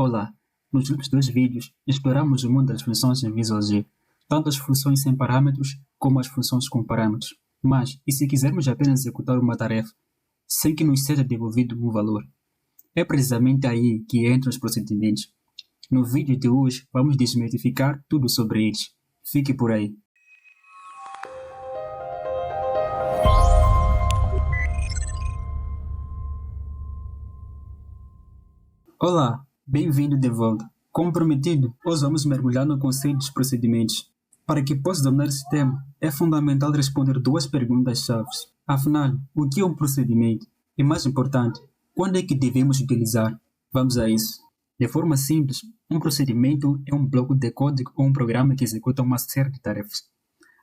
Olá! Nos últimos dois vídeos, exploramos o mundo das funções em Visual G, tanto as funções sem parâmetros como as funções com parâmetros. Mas, e se quisermos apenas executar uma tarefa, sem que nos seja devolvido um valor? É precisamente aí que entram os procedimentos. No vídeo de hoje, vamos desmitificar tudo sobre eles. Fique por aí. Olá! Bem-vindo de volta. Como prometido, hoje vamos mergulhar no conceito dos procedimentos. Para que possa dominar esse tema, é fundamental responder duas perguntas-chave. Afinal, o que é um procedimento? E mais importante, quando é que devemos utilizar? Vamos a isso. De forma simples, um procedimento é um bloco de código ou um programa que executa uma série de tarefas.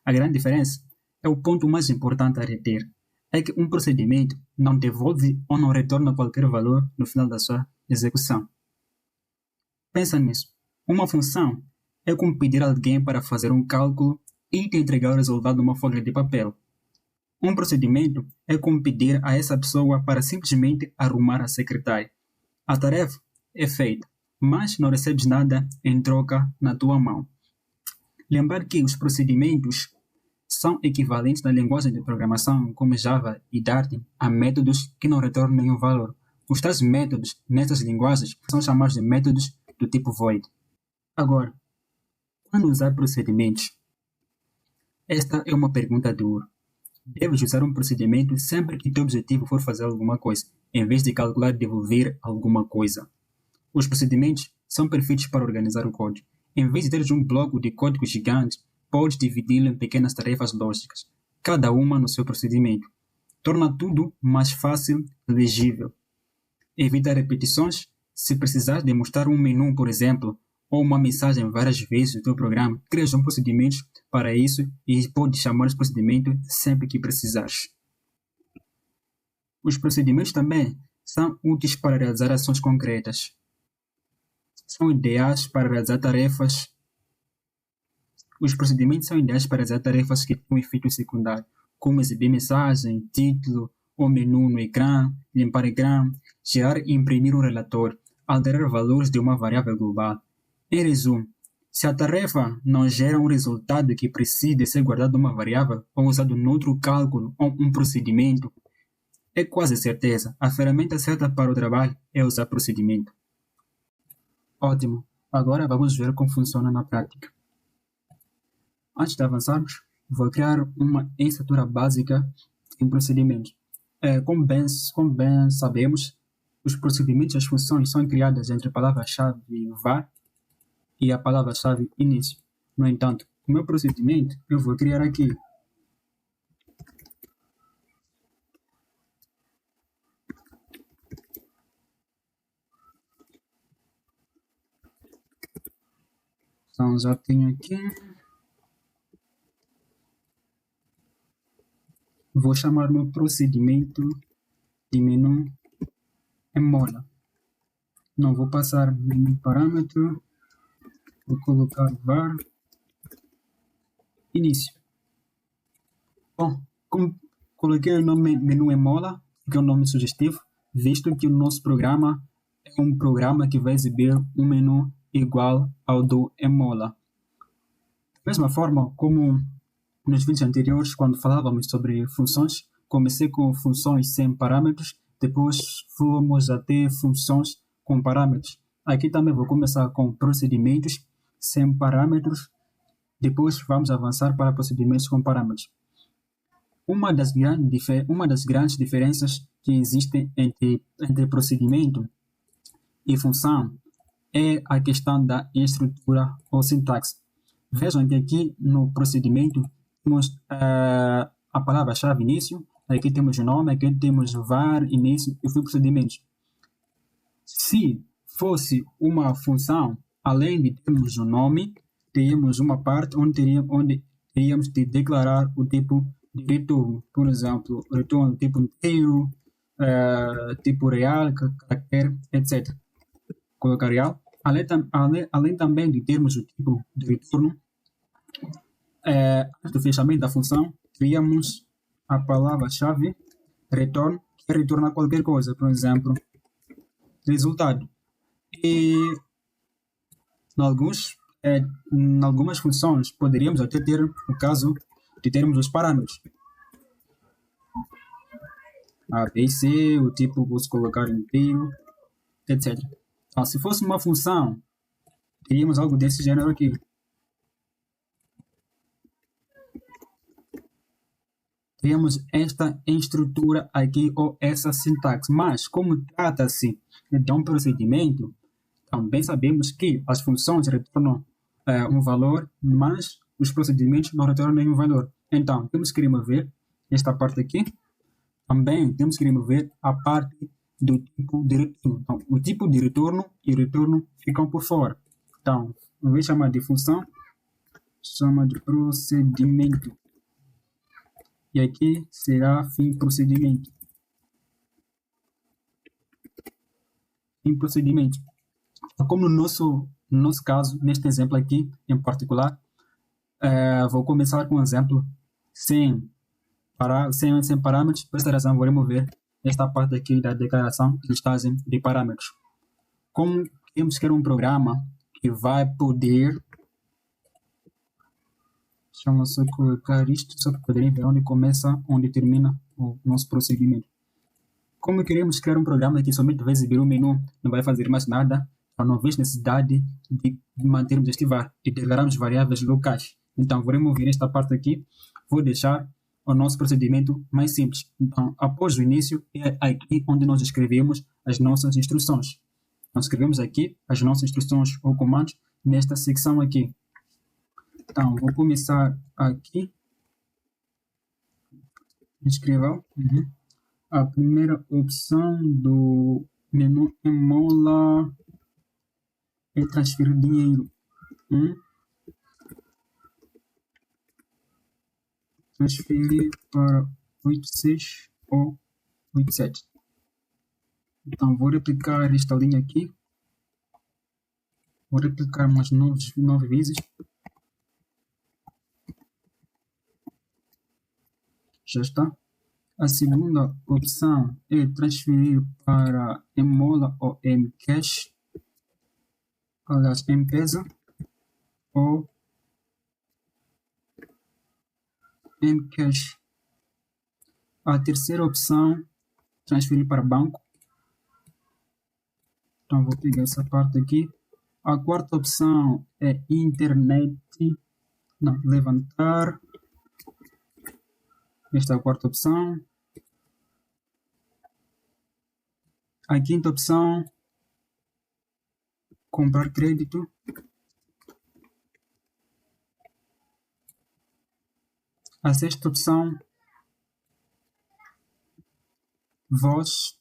A grande diferença é o ponto mais importante a reter. É que um procedimento não devolve ou não retorna qualquer valor no final da sua execução. Pensa nisso. Uma função é como pedir a alguém para fazer um cálculo e te entregar o resultado numa folha de papel. Um procedimento é como pedir a essa pessoa para simplesmente arrumar a secretária. A tarefa é feita, mas não recebes nada em troca na tua mão. Lembrar que os procedimentos são equivalentes na linguagem de programação como Java e Dart a métodos que não retornam nenhum valor. Os tais métodos nessas linguagens são chamados de métodos do tipo void. Agora, quando usar procedimentos? Esta é uma pergunta de ouro. Deves usar um procedimento sempre que teu objetivo for fazer alguma coisa, em vez de calcular e devolver alguma coisa. Os procedimentos são perfeitos para organizar o código. Em vez de teres um bloco de código gigante, podes dividi-lo em pequenas tarefas lógicas, cada uma no seu procedimento. Torna tudo mais fácil e legível. Evita repetições. Se precisares demonstrar um menu, por exemplo, ou uma mensagem várias vezes no teu programa, crias um procedimento para isso e podes chamar esse procedimento sempre que precisares. Os procedimentos também são úteis para realizar ações concretas. São ideais para realizar tarefas. Os procedimentos são ideais para realizar tarefas que têm um efeito secundário, como exibir mensagem, título ou menu no ecrã, limpar o ecrã, gerar e imprimir um relatório, alterar valores de uma variável global. Em resumo, se a tarefa não gera um resultado que precise ser guardado numa variável ou usado noutro cálculo ou um procedimento, é quase certeza a ferramenta certa para o trabalho é usar procedimento. Ótimo! Agora vamos ver como funciona na prática. Antes de avançarmos, vou criar uma estrutura básica em procedimentos. Como bem sabemos, os procedimentos e as funções são criadas entre a palavra-chave var e a palavra-chave início. No entanto, o meu procedimento eu vou criar aqui. Então já tenho aqui. Vou chamar o meu procedimento de menu emola. Não vou passar nenhum parâmetro. Vou colocar var início. Bom, como coloquei o nome menu emola, que é um nome sugestivo, visto que o nosso programa é um programa que vai exibir um menu igual ao do emola. Da mesma forma como nos vídeos anteriores, quando falávamos sobre funções, comecei com funções sem parâmetros, depois fomos até funções com parâmetros. Aqui também vou começar com procedimentos sem parâmetros, depois vamos avançar para procedimentos com parâmetros. Uma das grandes diferenças que existem entre procedimento e função é a questão da estrutura ou sintaxe. Vejam que aqui no procedimento temos a palavra-chave início, aqui temos o nome, aqui temos o var, início e fim procedimentos. Se fosse uma função, além de termos o nome, teríamos uma parte onde teríamos de declarar o tipo de retorno. Por exemplo, retorno tipo inteiro, tipo real, caractere, etc. Colocar real. Além também de termos o tipo de retorno, antes do fechamento da função, teríamos a palavra-chave return, que retorna qualquer coisa, por exemplo, resultado. E Em algumas funções, poderíamos até ter o caso de termos os parâmetros A, B e C, o tipo vou colocar inteiro, etc. Então, se fosse uma função, teríamos algo desse gênero aqui. Temos esta estrutura aqui ou essa sintaxe, mas como trata-se de um procedimento, também sabemos que as funções retornam um valor, mas os procedimentos não retornam nenhum valor. Então, temos que remover esta parte aqui. Também temos que remover a parte do tipo de retorno. Então, o tipo de retorno e o retorno ficam por fora. Então, ao invés de chamar de função, chama de procedimento. E aqui será fim procedimento. Fim procedimento. Como no nosso caso, neste exemplo aqui em particular, vou começar com um exemplo sem parâmetros. Por essa razão, vou remover esta parte aqui da declaração de listagem de parâmetros. Como temos que ter um programa que vai poder... Deixa eu só colocar isto, só para poderem ver onde começa, onde termina o nosso procedimento. Como queremos criar um programa que somente vai exibir um menu, não vai fazer mais nada, então não vejo necessidade de mantermos este var, de declararmos variáveis locais. Então, vou remover esta parte aqui, vou deixar o nosso procedimento mais simples. Então, após o início, é aqui onde nós escrevemos as nossas instruções. Então, escrevemos aqui as nossas instruções ou comandos nesta secção aqui. Então, vou começar aqui. Escreva. A primeira opção do menu Emola é transferir dinheiro. Transferir para 86 ou 87. Então, vou replicar esta linha aqui. Vou replicar mais 9 vezes. Já está. A segunda opção é transferir para Emola ou Mcash, aliás, Mpesa ou Mcash. A terceira opção, transferir para banco. Então, vou pegar essa parte aqui. A quarta opção é internet, não, levantar. Esta é a quarta opção. A quinta opção, comprar crédito. A sexta opção, voz,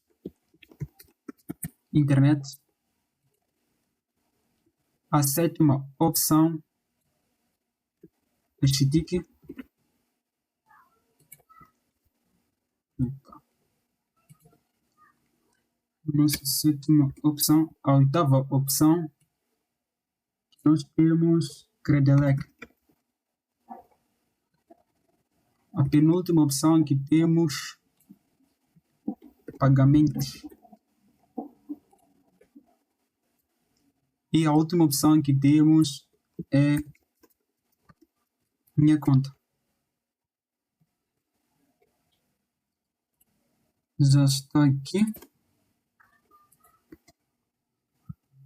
internet. A sétima opção, stick. Nossa sétima opção. A oitava opção, nós temos Credelec. A penúltima opção que temos pagamentos. E a última opção que temos é minha conta. Já está aqui.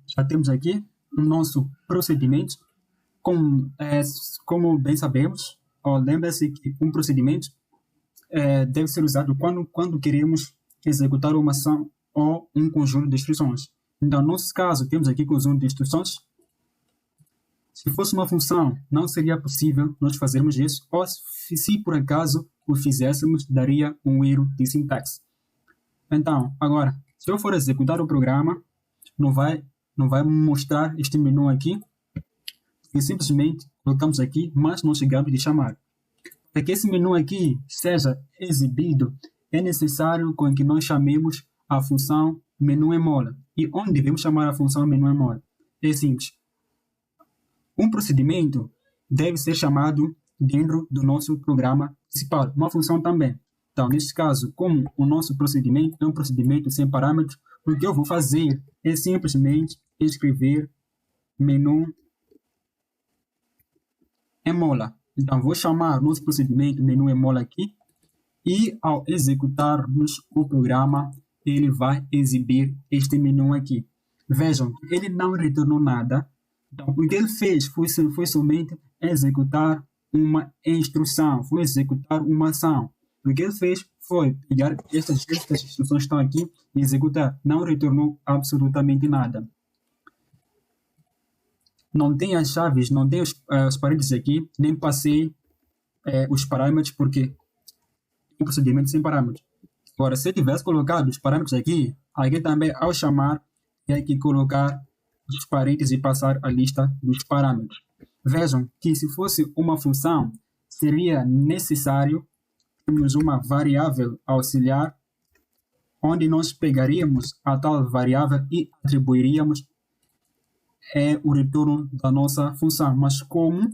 Já temos aqui o nosso procedimento. Como bem sabemos, lembra-se que um procedimento deve ser usado quando queremos executar uma ação ou um conjunto de instruções. Então, no nosso caso, temos aqui conjunto de instruções. Se fosse uma função, não seria possível nós fazermos isso, ou se por acaso o fizéssemos, daria um erro de sintaxe. Então, agora, se eu for executar o programa, não vai mostrar este menu aqui, e simplesmente colocamos aqui, mas não chegamos de chamar. Para que esse menu aqui seja exibido, é necessário que nós chamemos a função menu Emola. E onde devemos chamar a função menu Emola? É simples. Um procedimento deve ser chamado dentro do nosso programa principal, uma função também. Então, neste caso, como o nosso procedimento é um procedimento sem parâmetros, o que eu vou fazer é simplesmente escrever menu Emola. Então, vou chamar nosso procedimento menu Emola aqui e ao executarmos o programa, ele vai exibir este menu aqui. Vejam, ele não retornou nada. Então, o que ele fez foi somente executar uma instrução, foi executar uma ação. O que ele fez foi pegar estas instruções que estão aqui e executar. Não retornou absolutamente nada. Não tem as chaves, não tem os parênteses aqui, nem passei os parâmetros, porque é um procedimento sem parâmetros. Agora, se eu tivesse colocado os parâmetros aqui também, ao chamar, tem que colocar os parênteses e passar a lista dos parâmetros. Vejam que se fosse uma função, seria necessário termos uma variável auxiliar, onde nós pegaríamos a tal variável e atribuiríamos o retorno da nossa função. Mas como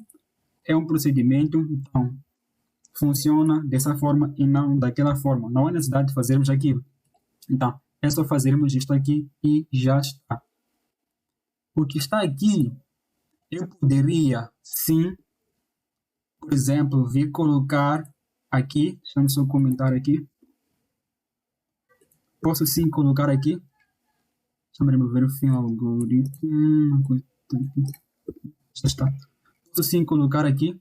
é um procedimento, então funciona dessa forma e não daquela forma. Não há necessidade de fazermos aquilo. Então, é só fazermos isto aqui e já está. O que está aqui, eu poderia, sim, por exemplo, vir colocar aqui, deixa eu só comentar aqui. Posso sim colocar aqui. Deixa eu remover o fim algoritmo. Já está. Posso sim colocar aqui.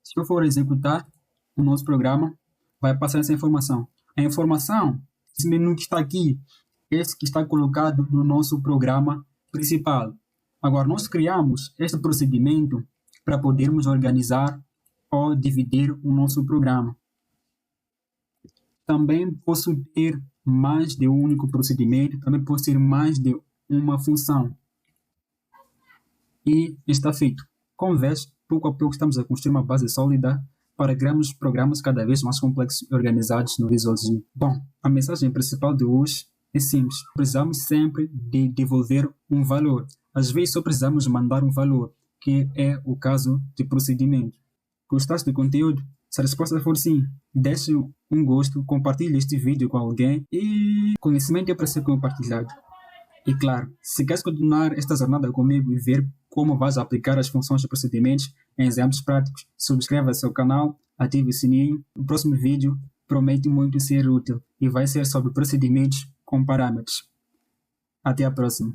Se eu for executar o nosso programa, vai passar essa informação. A informação, esse menu que está aqui, esse que está colocado no nosso programa principal. Agora, nós criamos este procedimento para podermos organizar ou dividir o nosso programa. Também posso ter mais de um único procedimento, também posso ter mais de uma função. E está feito. Como vês, pouco a pouco estamos a construir uma base sólida para criarmos programas cada vez mais complexos e organizados no Visual Studio. Bom, a mensagem principal de hoje é simples. Precisamos sempre de devolver um valor. Às vezes só precisamos mandar um valor, que é o caso de procedimento. Gostaste do conteúdo? Se a resposta for sim, deixe um gosto, compartilhe este vídeo com alguém e conhecimento é para ser compartilhado. E claro, se queres continuar esta jornada comigo e ver como vais aplicar as funções e procedimentos em exemplos práticos, subscreva-se ao canal, ative o sininho. O próximo vídeo promete muito ser útil e vai ser sobre procedimentos com parâmetros. Até a próxima.